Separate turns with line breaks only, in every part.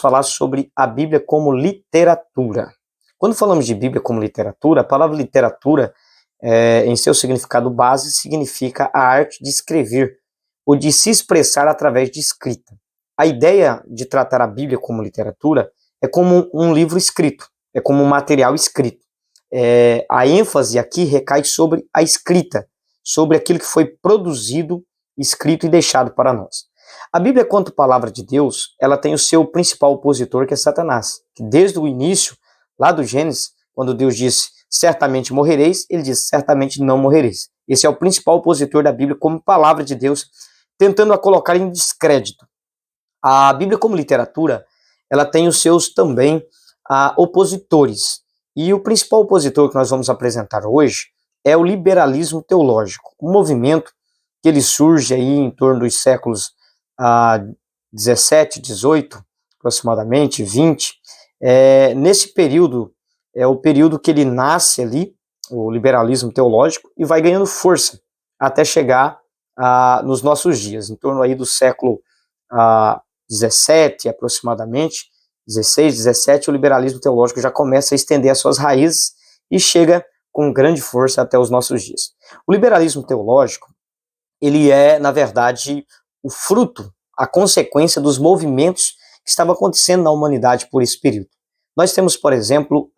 falar sobre a Bíblia como literatura. Quando falamos de Bíblia como literatura, a palavra literatura, em seu significado base, significa a arte de escrever, ou de se expressar através de escrita. A ideia de tratar a Bíblia como literatura é como um livro escrito, é como um material escrito. A ênfase aqui recai sobre a escrita, sobre aquilo que foi produzido, escrito e deixado para nós. A Bíblia, quanto palavra de Deus, ela tem o seu principal opositor, que é Satanás, que desde o início, lá do Gênesis, quando Deus disse, certamente morrereis, ele diz, certamente não morrereis. Esse é o principal opositor da Bíblia como palavra de Deus, tentando a colocar em descrédito. A Bíblia como literatura, ela tem os seus também opositores. E o principal opositor que nós vamos apresentar hoje é o liberalismo teológico, um movimento que ele surge aí em torno dos séculos 17, 18, aproximadamente, 20. Nesse período, é o período que ele nasce ali, o liberalismo teológico, e vai ganhando força até chegar nos nossos dias, em torno aí do século 17, aproximadamente, 16, 17, o liberalismo teológico já começa a estender as suas raízes e chega com grande força até os nossos dias. O liberalismo teológico, ele é, na verdade, o fruto, a consequência dos movimentos que estavam acontecendo na humanidade por esse período. Nós temos, por exemplo,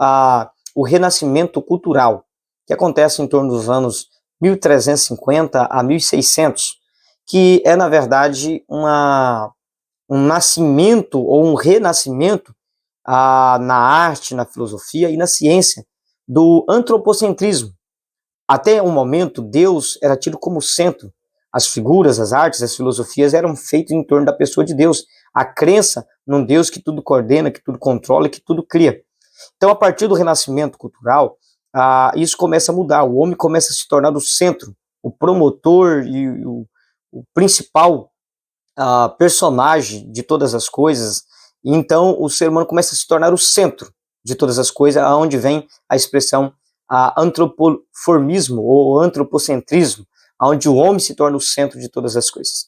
o renascimento cultural, que acontece em torno dos anos 1350 a 1600, que é, na verdade, um nascimento ou um renascimento na arte, na filosofia e na ciência do antropocentrismo. Até um momento, Deus era tido como centro. As figuras, as artes, as filosofias eram feitas em torno da pessoa de Deus. A crença num Deus que tudo coordena, que tudo controla, que tudo cria. Então, a partir do renascimento cultural, isso começa a mudar. O homem começa a se tornar o centro, o promotor e o principal personagem de todas as coisas. E então, o ser humano começa a se tornar o centro de todas as coisas, aonde vem a expressão antropoformismo ou antropocentrismo, onde o homem se torna o centro de todas as coisas.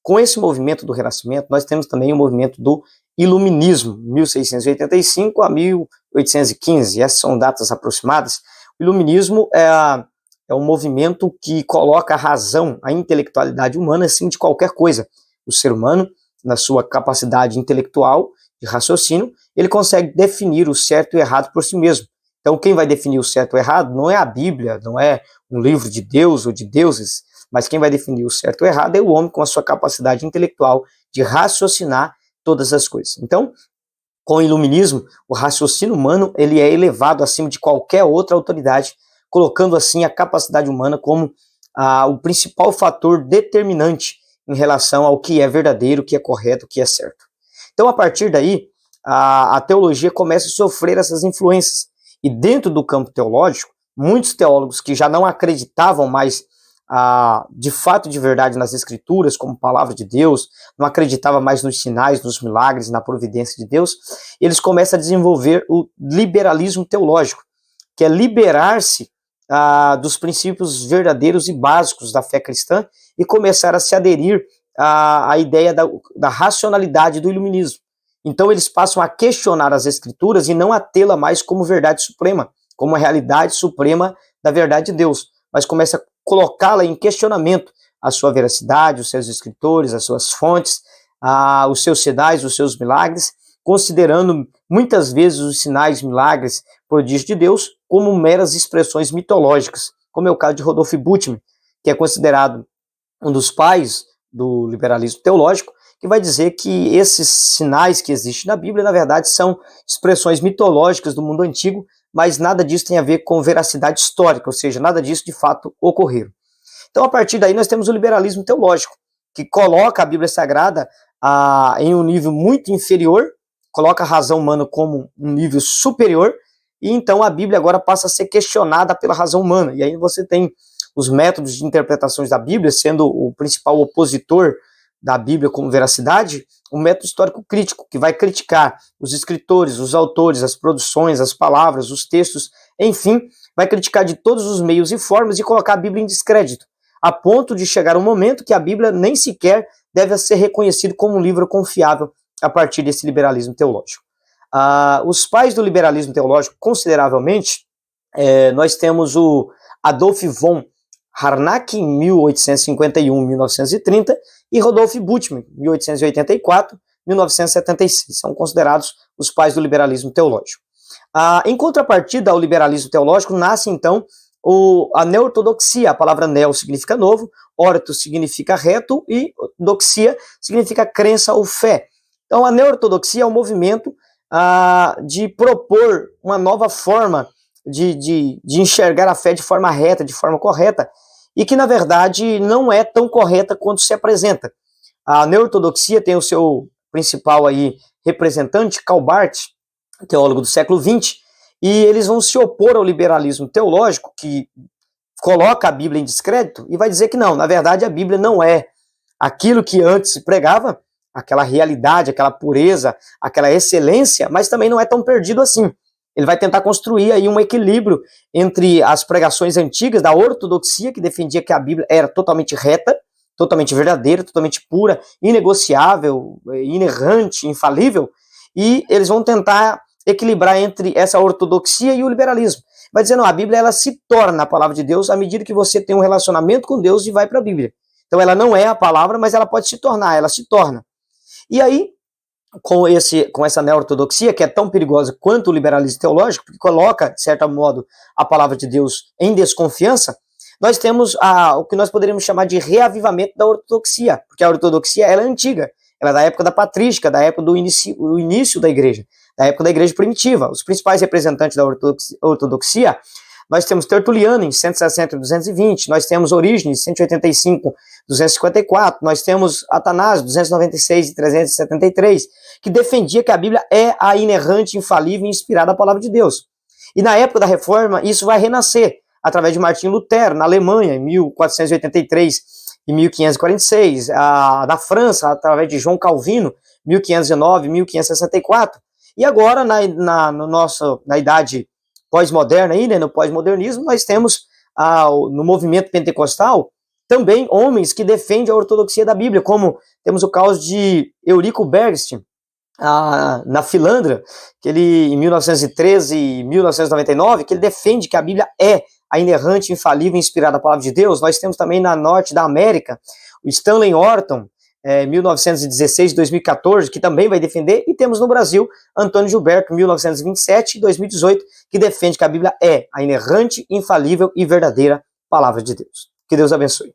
Com esse movimento do Renascimento, nós temos também o movimento do Iluminismo, 1685 a 1815, essas são datas aproximadas. O Iluminismo é um movimento que coloca a razão, a intelectualidade humana acima de qualquer coisa. O ser humano, na sua capacidade intelectual, de raciocínio, ele consegue definir o certo e o errado por si mesmo. Então, quem vai definir o certo e o errado não é a Bíblia, não é um livro de Deus ou de deuses, mas quem vai definir o certo e o errado é o homem com a sua capacidade intelectual de raciocinar todas as coisas. Então, com o iluminismo, o raciocínio humano ele é elevado acima de qualquer outra autoridade, colocando assim a capacidade humana como o principal fator determinante em relação ao que é verdadeiro, o que é correto, o que é certo. Então, a partir daí, a teologia começa a sofrer essas influências. E dentro do campo teológico, muitos teólogos que já não acreditavam mais de fato de verdade nas escrituras, como palavra de Deus, não acreditavam mais nos sinais, nos milagres, na providência de Deus, eles começam a desenvolver o liberalismo teológico, que é liberar-se dos princípios verdadeiros e básicos da fé cristã e começar a se aderir à ideia da racionalidade do iluminismo. Então eles passam a questionar as escrituras e não a tê-la mais como verdade suprema, como a realidade suprema da verdade de Deus, mas começa a colocá-la em questionamento, a sua veracidade, os seus escritores, as suas fontes, os seus sinais, os seus milagres, considerando muitas vezes os sinais, milagres, prodígios de Deus como meras expressões mitológicas, como é o caso de Rodolphe Bultmann, que é considerado um dos pais do liberalismo teológico, que vai dizer que esses sinais que existem na Bíblia, na verdade, são expressões mitológicas do mundo antigo, mas nada disso tem a ver com veracidade histórica, ou seja, nada disso de fato ocorreu. Então, a partir daí, nós temos o liberalismo teológico, que coloca a Bíblia Sagrada em um nível muito inferior, coloca a razão humana como um nível superior, e então a Bíblia agora passa a ser questionada pela razão humana. E aí você tem os métodos de interpretações da Bíblia, sendo o principal opositor da Bíblia como veracidade, um método histórico crítico, que vai criticar os escritores, os autores, as produções, as palavras, os textos, enfim, vai criticar de todos os meios e formas e colocar a Bíblia em descrédito, a ponto de chegar um momento que a Bíblia nem sequer deve ser reconhecida como um livro confiável a partir desse liberalismo teológico. Os pais do liberalismo teológico, consideravelmente, nós temos o Adolf von Harnack, em 1851-1930, e Rodolphe Bultmann, 1884-1976. São considerados os pais do liberalismo teológico. Em contrapartida ao liberalismo teológico, nasce, então, a neortodoxia. A palavra neo significa novo, orto significa reto e doxia significa crença ou fé. Então, a neortodoxia é um movimento de propor uma nova forma de enxergar a fé de forma reta, de forma correta, e que, na verdade, não é tão correta quanto se apresenta. A neortodoxia tem o seu principal aí representante, Karl Barth, teólogo do século XX, e eles vão se opor ao liberalismo teológico, que coloca a Bíblia em descrédito, e vai dizer que não, na verdade a Bíblia não é aquilo que antes se pregava, aquela realidade, aquela pureza, aquela excelência, mas também não é tão perdido assim. Ele vai tentar construir aí um equilíbrio entre as pregações antigas da ortodoxia, que defendia que a Bíblia era totalmente reta, totalmente verdadeira, totalmente pura, inegociável, inerrante, infalível, e eles vão tentar equilibrar entre essa ortodoxia e o liberalismo. Vai dizer, não, a Bíblia ela se torna a palavra de Deus à medida que você tem um relacionamento com Deus e vai para a Bíblia. Então ela não é a palavra, mas ela pode se tornar, ela se torna. E aí, com essa neortodoxia, que é tão perigosa quanto o liberalismo teológico, porque coloca, de certo modo, a palavra de Deus em desconfiança, nós temos o que nós poderíamos chamar de reavivamento da ortodoxia, porque a ortodoxia ela é antiga, ela é da época da patrística, da época do início da igreja, da época da igreja primitiva. Os principais representantes da ortodoxia, nós temos Tertuliano, em 160 e 220, nós temos Orígenes, 185 254, nós temos Atanásio, 296 e 373, que defendia que a Bíblia é a inerrante, infalível e inspirada palavra de Deus. E na época da Reforma, isso vai renascer, através de Martinho Lutero, na Alemanha, em 1483 e 1546, da França, através de João Calvino, 1519 e 1564, e agora, na idade pós-moderna, aí, né, no pós-modernismo, nós temos no movimento pentecostal também homens que defendem a ortodoxia da Bíblia, como temos o caso de Eurico Bergsten, na Finlândia, que ele, em 1913 e 1999, que ele defende que a Bíblia é a inerrante, infalível e inspirada palavra de Deus. Nós temos também na norte da América o Stanley Orton, 1916 e 2014, que também vai defender, e temos no Brasil Antônio Gilberto, 1927 e 2018, que defende que a Bíblia é a inerrante, infalível e verdadeira palavra de Deus. Que Deus abençoe.